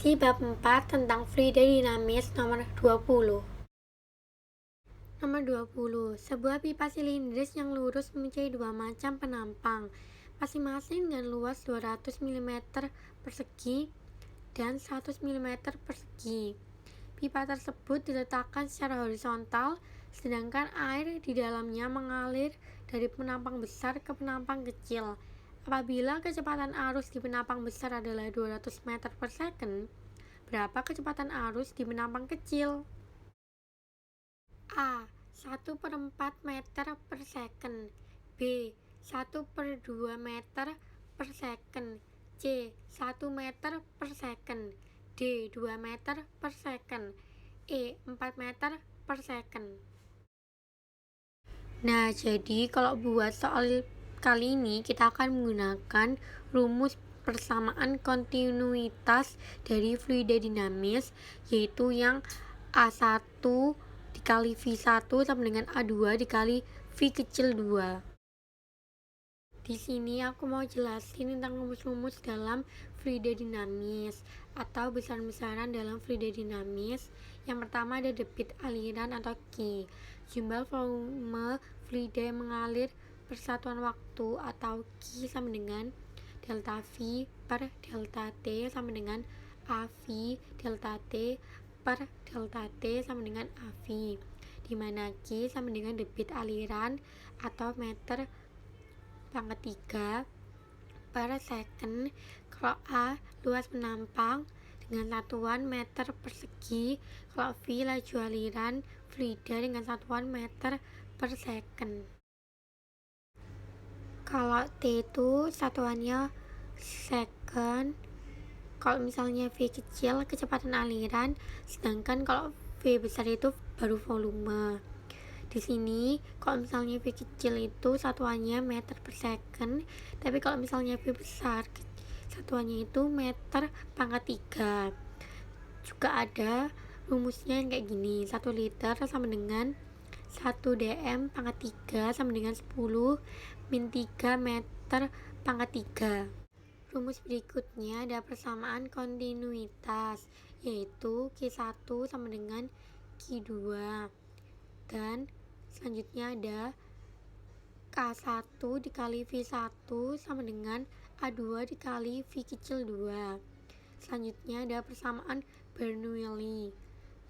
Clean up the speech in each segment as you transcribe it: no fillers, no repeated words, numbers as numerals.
Diskusi bab 4 tentang fluida dinamis nomor 20. Nomor 20. Sebuah pipa silindris yang lurus mempunyai dua macam penampang, masing-masing dengan luas 200 mm persegi dan 100 mm persegi. Pipa tersebut diletakkan secara horizontal, sedangkan air di dalamnya mengalir dari penampang besar ke penampang kecil. Apabila kecepatan arus di penampang besar adalah 200 meter per second, berapa kecepatan arus di penampang kecil? A. 1/4 meter per second. B. 1/2 meter per second. C. 1 meter per second. D. 2 meter per second. E. 4 meter per second. Nah, jadi kalau buat soal kali ini kita akan menggunakan rumus persamaan kontinuitas dari fluida dinamis, yaitu yang A1 dikali V1 sama dengan A2 dikali V kecil 2. Di sini aku mau jelasin tentang rumus-rumus dalam fluida dinamis atau besaran-besaran dalam fluida dinamis. Yang pertama ada debit aliran atau Q, jumlah volume fluida yang mengalir persatuan waktu atau Q sama dengan delta V per delta T sama dengan AV delta T per delta T sama dengan AV, di mana Q sama dengan debit aliran atau meter pangkat 3 per second. Kalau A luas penampang dengan satuan meter persegi, kalau V laju aliran fluida dengan satuan meter per second. Kalau T itu satuannya second, kalau misalnya V kecil kecepatan aliran, sedangkan kalau V besar itu baru volume. Di sini kalau misalnya V kecil itu satuannya meter per second, tapi kalau misalnya V besar satuannya itu meter pangkat 3. Juga ada rumusnya yang kayak gini, 1 liter sama dengan 1 dm pangkat 3 sama dengan 10 min 3 meter pangkat 3. Rumus berikutnya ada persamaan kontinuitas, yaitu Q1 sama dengan Q2, dan selanjutnya ada K1 dikali V1 sama dengan A2 dikali V kecil 2. Selanjutnya ada persamaan Bernoulli,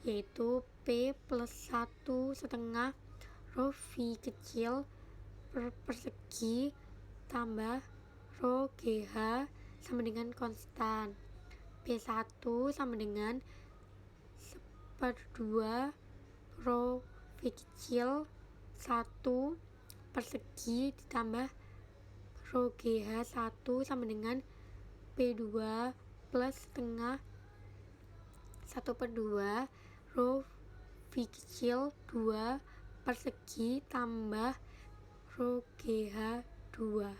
yaitu P plus 1/2 rho V kecil per persegi tambah rho GH sama dengan konstan. P1 sama dengan 1/2 rho V kecil 1 persegi ditambah rho GH 1 sama dengan P2 plus setengah 1/2 rho V kecil 2 persegi tambah rho GH 2.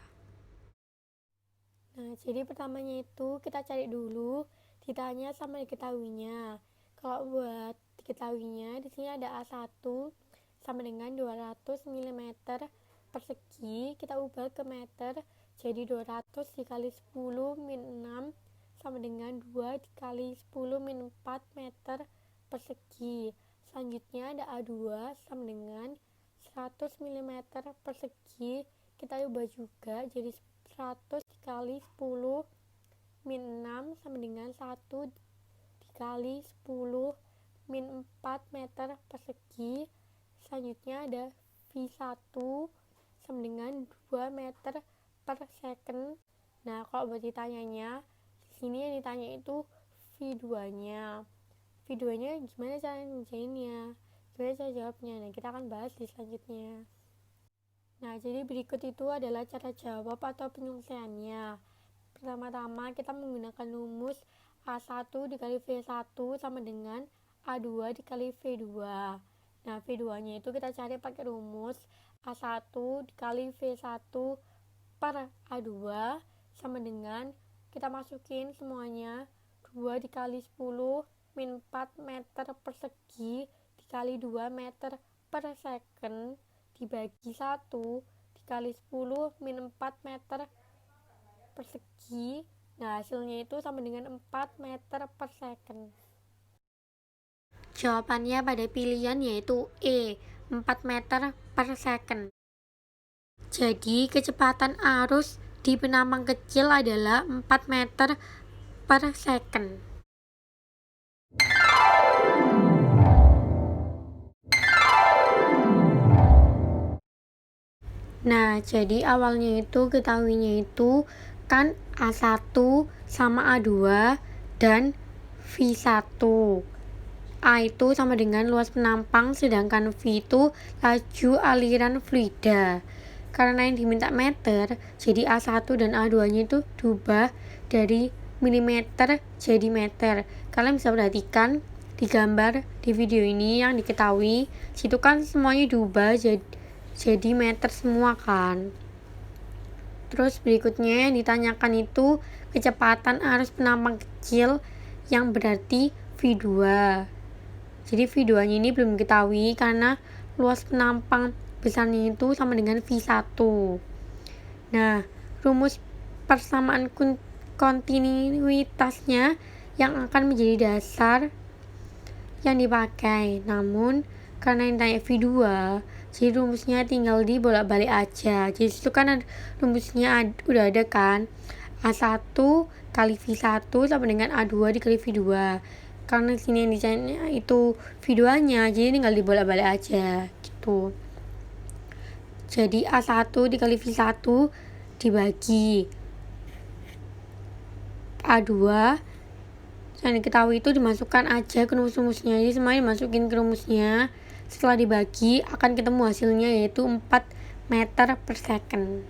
Nah, jadi pertamanya itu kita cari dulu ditanya sama diketahuinya. Kalau buat diketahuinya, di sini ada A1 sama dengan 200 mm persegi, kita ubah ke meter, jadi 200 dikali 10 min 6 sama dengan 2 dikali 10 min 4 meter persegi. Selanjutnya ada A2 sama dengan 100 mm persegi, kita ubah juga jadi 100 dikali 10 min 6 sama dengan 1 dikali 10 min 4 meter persegi. Selanjutnya ada V1 sama dengan 2 meter per second. Nah, kalau buat ditanyanya, di sini yang ditanya itu V2-nya. V2-nya gimana cara ngerjainnya? Gimana cara jawabnya? Nah, kita akan bahas di selanjutnya. Nah, jadi berikut itu adalah cara jawab atau penyelesaiannya. Pertama-tama kita menggunakan rumus A1 dikali V1 sama dengan A2 dikali V2. Nah, V2-nya itu kita cari pakai rumus A1 dikali V1 per A2 sama dengan kita masukin semuanya 2 dikali 10 min 4 meter persegi dikali 2 meter per second dibagi 1 dikali 10 min 4 meter persegi Nah, hasilnya itu sama dengan 4 meter per second. Jawabannya pada pilihan yaitu E, 4 meter per second. Jadi, kecepatan arus di penampang kecil adalah 4 meter per second. Nah, jadi awalnya itu ketahuinya itu kan A1 sama A2 dan V1. A itu sama dengan luas penampang, sedangkan V itu laju aliran fluida. Karena yang diminta meter, jadi A1 dan A2-nya itu diubah dari milimeter jadi meter. Kalian bisa perhatikan di gambar di video ini yang diketahui, situ kan semuanya diubah jadi meter semua kan. Terus berikutnya yang ditanyakan itu kecepatan arus penampang kecil yang berarti V2. Jadi V2-nya ini belum diketahui karena luas penampang besarnya itu sama dengan V1. Nah, rumus persamaan kontinuitasnya yang akan menjadi dasar yang dipakai. Namun, karena yang tanya V2, jadi rumusnya tinggal dibolak-balik aja. Jadi itu kan rumusnya udah ada kan. A1 kali V1 sama dengan A2 dikali V2. Karena sini yang ditanya itu V2-nya, jadi tinggal dibolak-balik aja gitu. Jadi A1 dikali V1 dibagi A2 yang diketahui itu dimasukkan aja ke rumus-rumusnya. Jadi semuanya dimasukin ke rumusnya. Setelah dibagi akan ketemu hasilnya yaitu 4 meter per second.